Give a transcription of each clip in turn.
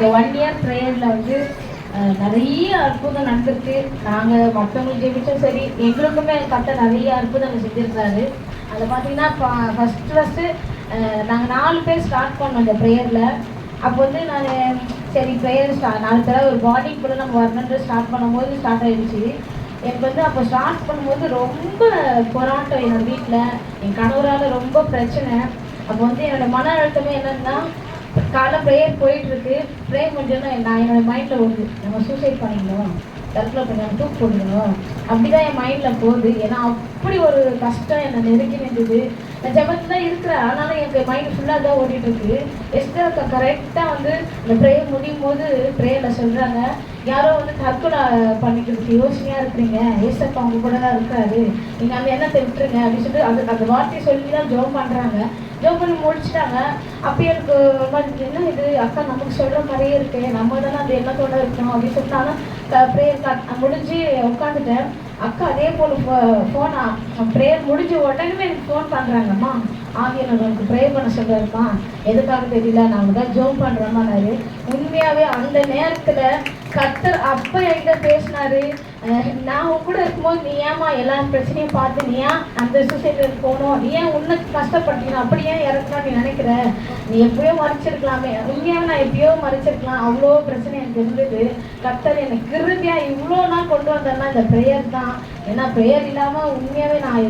இந்த 1 இயர் ப்ரேயரில் வந்து நிறைய அற்புதம் நடந்திருக்கு. நாங்கள் மற்றவங்களுக்கு ஜெபிச்சும் சரி, எங்களுக்குமே கத்த நிறைய அற்புதங்கள் செஞ்சுருக்காரு. அதை பார்த்தீங்கன்னா ஃபஸ்ட்டு நாங்கள் 4 பேர் ஸ்டார்ட் பண்ணோம் இந்த ப்ரேயரில். அப்போ வந்து நான் சரி ப்ரேயர் 4 தடவை ஒரு பாடிக்குள்ளே நம்ம வரணுன்ற ஸ்டார்ட் பண்ணும்போது ஸ்டார்ட் ஆகிடுச்சு. எனக்கு வந்து அப்போ ஸ்டார்ட் பண்ணும்போது ரொம்ப போராட்டம் என்னோடய வீட்டில். என் கணவரால் ரொம்ப பிரச்சனை. அப்போ வந்து என்னோடய மன அழுத்தமே என்னன்னா, காலை ப்ரேயர் போயிட்டுருக்கு. ப்ரேயர் முடிஞ்சோன்னா நான் என்னோடய மைண்டில் வருது, நம்ம சூசைட் பண்ணிக்கணும், தற்கொலை பண்ணி தூக்கு போடணும், அப்படி தான் என் மைண்டில் போகுது. ஏன்னா அப்படி ஒரு கஷ்டம் என்னை நெருக்கி நின்றுது. நான் ஜபத்தில் தான் இருக்கிறேன், ஆனாலும் எனக்கு மைண்ட் ஃபுல்லாக தான் ஓடிட்டுருக்கு. எஸ்டர் கரெக்டாக வந்து இந்த ப்ரேயர் முடியும் போது ப்ரேயரில் சொல்கிறாங்க, யாரோ வந்து தற்கொலை பண்ணிக்கிறதுக்கு யோசனையாக இருக்கிறீங்க, ஏசப்பா அவங்க கூட தான் இருக்காரு, நீங்கள் அந்த எண்ணத்தை விட்டுருங்க அப்படின்னு சொல்லிட்டு அந்த வார்த்தையை சொல்லி தான் ஜோம் பண்ணுறாங்க. ஜோம் பண்ணி முடிச்சுட்டாங்க. அப்போ எனக்கு என்ன இது அக்கா நமக்கு சொல்கிற மாதிரியே இருக்கு, நம்ம தானே அந்த எண்ணத்தோடு இருக்கணும் அப்படின்னு சொல்லிட்டாலும் ப்ரேயர் முடிஞ்சு உட்காந்துட்டேன். அக்கா அதே போல் ஃபோனா ப்ரேயர் முடிஞ்ச உடனே எனக்கு ஃபோன் பண்ணுறாங்கம்மா, ஆவியானவர் எனக்கு ப்ரேயர் பண்ண சொல்கிறாருமா, எதுக்காக தெரியல, நாங்கள் தான் ஜோம் பண்ணுறோமான்னாரு. உண்மையாகவே அந்த நேரத்தில் கர்த்தர் அப்போ என்கிட்ட பேசினாரு. நான் உன் கூட இருக்கும்போது நீ ஏமா எல்லா பிரச்சனையும் பார்த்து நீ ஏன் அந்த சூசைடுக்கு போகணும், நீ ஏன் உன்னை கஷ்டப்பட்டீங்க, அப்படி ஏன் இறக்கணும் நீ நினைக்கிற, நீ எப்பயோ மறைச்சிருக்கலாமே. உண்மையாக நான் எப்பயோ மறைச்சிருக்கலாம், அவ்வளோ பிரச்சனை எனக்கு இருந்தது. கர்த்தர் எனக்கு கிருபையாக இவ்வளோ நாள் கொண்டு வந்தேன்னா இந்த ப்ரேயர் தான். ஏன்னா ப்ரேயர் இல்லாமல் உண்மையாகவே நான்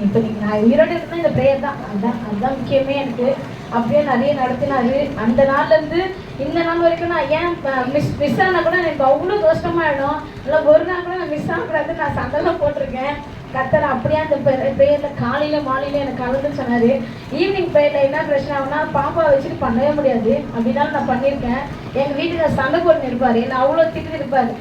இப்போ நான் உயிரோடு இருந்தால் இந்த ப்ரேயர் தான், அதுதான் முக்கியமே எனக்கு. அப்படியே நிறைய நடத்தினாரு. அந்த நாள்லேருந்து இந்த நாள் வரைக்கும் நான் ஏன் மிஸ் ஆனால் கூட எனக்கு அவ்வளோ கஷ்டமாயிடும். இல்லை ஒரு நாள் கூட நான் மிஸ் ஆகக்கூடாது, நான் சண்டெல்லாம் போட்டிருக்கேன். கர்த்தர் அப்படியே அந்த ப்ரேயரில் காலையில் மாலையில் எனக்கு கலந்து சொன்னார். ஈவினிங் ப்ரேயரில் என்ன பிரச்சனை ஆகுனா, பாப்பா வச்சுட்டு பண்ணவே முடியாது, அப்படின்னாலும் நான் பண்ணியிருக்கேன். எங்கள் வீட்டுக்கு சண்டை போட்டு இருப்பார், என்னை அவ்வளோ திட்டு இருப்பார்.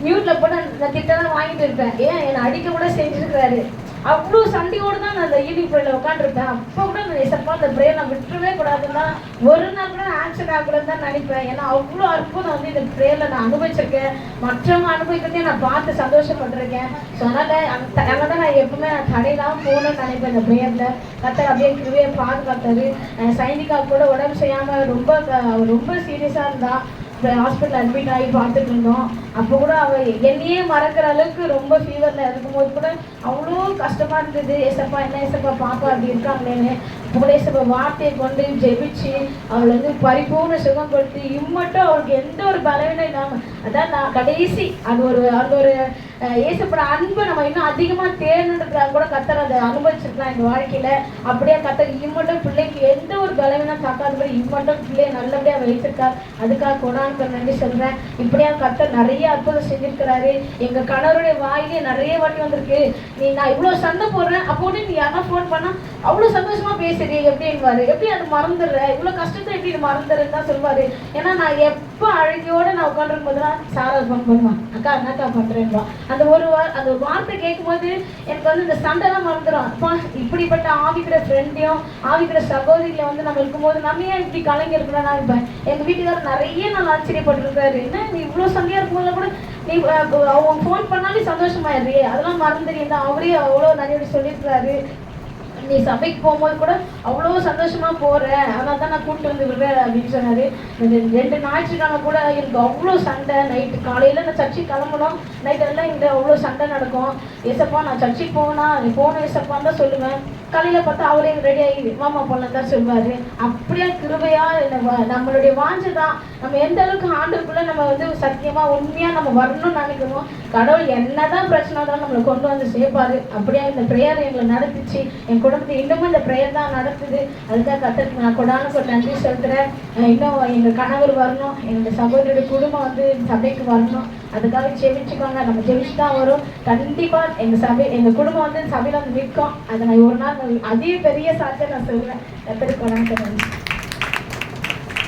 மியூட்டில் போட்டு நான் திட்டெல்லாம் வாங்கிட்டு இருப்பேன். ஏன் என்னை அடிக்க கூட செஞ்சுருக்கிறாரு. அவ்வளோ சண்டையோடு தான் நான் அந்த ஈவினிங் ப்ரேயரில் உட்காந்துருப்பேன். அப்போ கூட நான் ஏசப்பா அந்த ப்ரேயர் நான் விட்டுறவே கூடாதுன்னா, ஒரு நாள் கூட ஆக்ஷன் ஆகக்கூடாதுன்னு தான் நினைப்பேன். ஏன்னா அவ்வளோ அற்புதம் வந்து இந்த ப்ரேயரில் நான் அனுபவிச்சிருக்கேன். மற்றவங்க அனுபவிக்கிறதே நான் பார்த்து சந்தோஷப்பட்டிருக்கேன். ஸோ அதனால் தான் நான் எப்பவுமே நான் தடையெல்லாம் போகணும்னு நினைப்பேன் இந்த ப்ரேயரில். கர்த்தர் அப்படியே கிருபையை பாதுகாத்தாரு. சைனிகா கூட உடம்பு செய்யாமல் ரொம்ப சீரியஸாக இருந்தா. ஹாஸ்பிட்டல் அட்மிட் ஆகி பார்த்துட்டு இருந்தோம். அப்போ கூட அவள் என்னையே மறக்கிற அளவுக்கு ரொம்ப ஃபீவரில் இருக்கும்போது கூட அவ்வளோ கஷ்டமாக இருந்தது. ஏசப்பா என்ன ஏசப்பா பாப்பா அப்படி இருக்காங்களேன்னு. அப்போ கூட ஏசப்பா வார்த்தையை கொண்டு ஜெபிச்சு அவளை வந்து பரிபூர்ண சுகம் கொடுத்து இம்மட்டும் அவளுக்கு எந்த ஒரு பலவீனம் இல்லாமல், அதான் நான் கடைசி அது ஒரு ஏசப்பட அன்பை நம்ம இன்னும் அதிகமாக தேடணுன்றதுக்காக கூட கர்த்தர் அதை அனுபவிச்சிருக்கலாம் எங்கள் வாழ்க்கையில். அப்படியே கர்த்தர் இம்மட்டும் பிள்ளைக்கு எந்த ஒரு பலவீனம் தாக்காதபடி இம்மட்டும் பிள்ளையை நல்லபடியாக வைத்திருக்கார். அதுக்காக கொடான்னு நன்றி சொல்கிறேன். இப்படியா கர்த்தர் நிறைய அற்புதம் செஞ்சிருக்கிறாரு. எங்கள் கணவருடைய வாயிலே நிறைய வாட்டி வந்திருக்கு, நான் இவ்வளோ சண்டை போடுறேன், அப்போ நீ யாரா ஃபோன் பண்ணால் அவ்வளோ சந்தோஷமாக பேசுறீ எப்படின்வாரு, எப்படி அது மறந்துடுற, இவ்வளோ கஷ்டத்தை எப்படி மறந்துடுறேன்னு தான் சொல்லுவார். ஏன்னா நான் எப்போ அழுகையோடு நான் உட்காந்துருக்கும் போதுலாம் சாரா ஃபோன் பண்ணுவான், அக்கா என்னக்கா பண்ணுறேன்வா. அந்த அந்த வார்த்தை கேட்கும்போது எனக்கு வந்து இந்த சண்டைலாம் மறந்துடும். அப்பா இப்படிப்பட்ட ஆவிக்கிற ஃப்ரெண்டையும் ஆவிக்கிற சகோதரிகளை வந்து நம்ம இருக்கும்போது நம்ம ஏன் இப்படி கலங்கி இருக்கணும் நான் இருப்பேன். எங்கள் வீட்டுக்காரர் நிறைய நாள் ஆச்சரியப்பட்டிருக்காரு, என்ன நீ இவ்வளோ சண்டையாக இருக்கும்போது கூட நீ அவங்க ஃபோன் பண்ணாலே சந்தோஷமாயிடுறியே, அதெல்லாம் மறந்துடுறீங்க. அவரே அவ்வளோ நிறைய சொல்லியிருக்கிறாரு. நீ சபைக்கு போகும்போது கூட அவ்வளோ சந்தோஷமாக போகிற, அதனால தான் நான் கூப்பிட்டு வந்து விடுறேன் அப்படின்னு சொன்னார். 2 ஞாயிற்றுக்கிழமை கூட எனக்கு அவ்வளோ சண்டை. நைட்டு காலையில் நான் சர்ச்சுக்கு கிளம்பணும், நைட்டெல்லாம் இங்கே அவ்வளோ சண்டை நடக்கும். ஏசப்பா நான் சர்ச்சுக்கு நீ போகணும் ஏசப்பான்னு தான் சொல்லுவேன். காலையில் பார்த்தா அவரே ரெடி ஆகி மாமா போனதான் தான் சொல்லுவார். அப்படியே கிருபையாக நம்மளுடைய வாஞ்சை தான். நம்ம எந்த அளவுக்கு ஆண்டுக்குள்ளே நம்ம வந்து சத்தியமாக உண்மையாக நம்ம வரணும்னு நினைக்கணும். கடவுள் என்னதான் பிரச்சனை தான் நம்மளை கொண்டு வந்து சேர்ப்பார். அப்படியே இந்த ப்ரேயர் எங்களை நடத்துச்சு. என் குடும்பத்தை இன்னமும் இந்த ப்ரேயர் தான் நடத்துது. அதுக்காக கர்த்தருக்கு நான் கொடான நன்றி சொல்கிறேன். இன்னும் எங்கள் கணவர் வரணும், எங்கள் சகோதரியோட குடும்பம் வந்து சபைக்கு வரணும். அதுக்காக ஜெபிச்சுக்கோங்க. நம்ம ஜெபிச்சு தான் வரும். கண்டிப்பாக எங்கள் குடும்பம் வந்து சபையில் வந்து நிற்கும். அதை நான் ஒரு நாள் அதே பெரிய சாட்சியை நான் சொல்லுவேன். கர்த்தருக்கு கொடான நன்றி.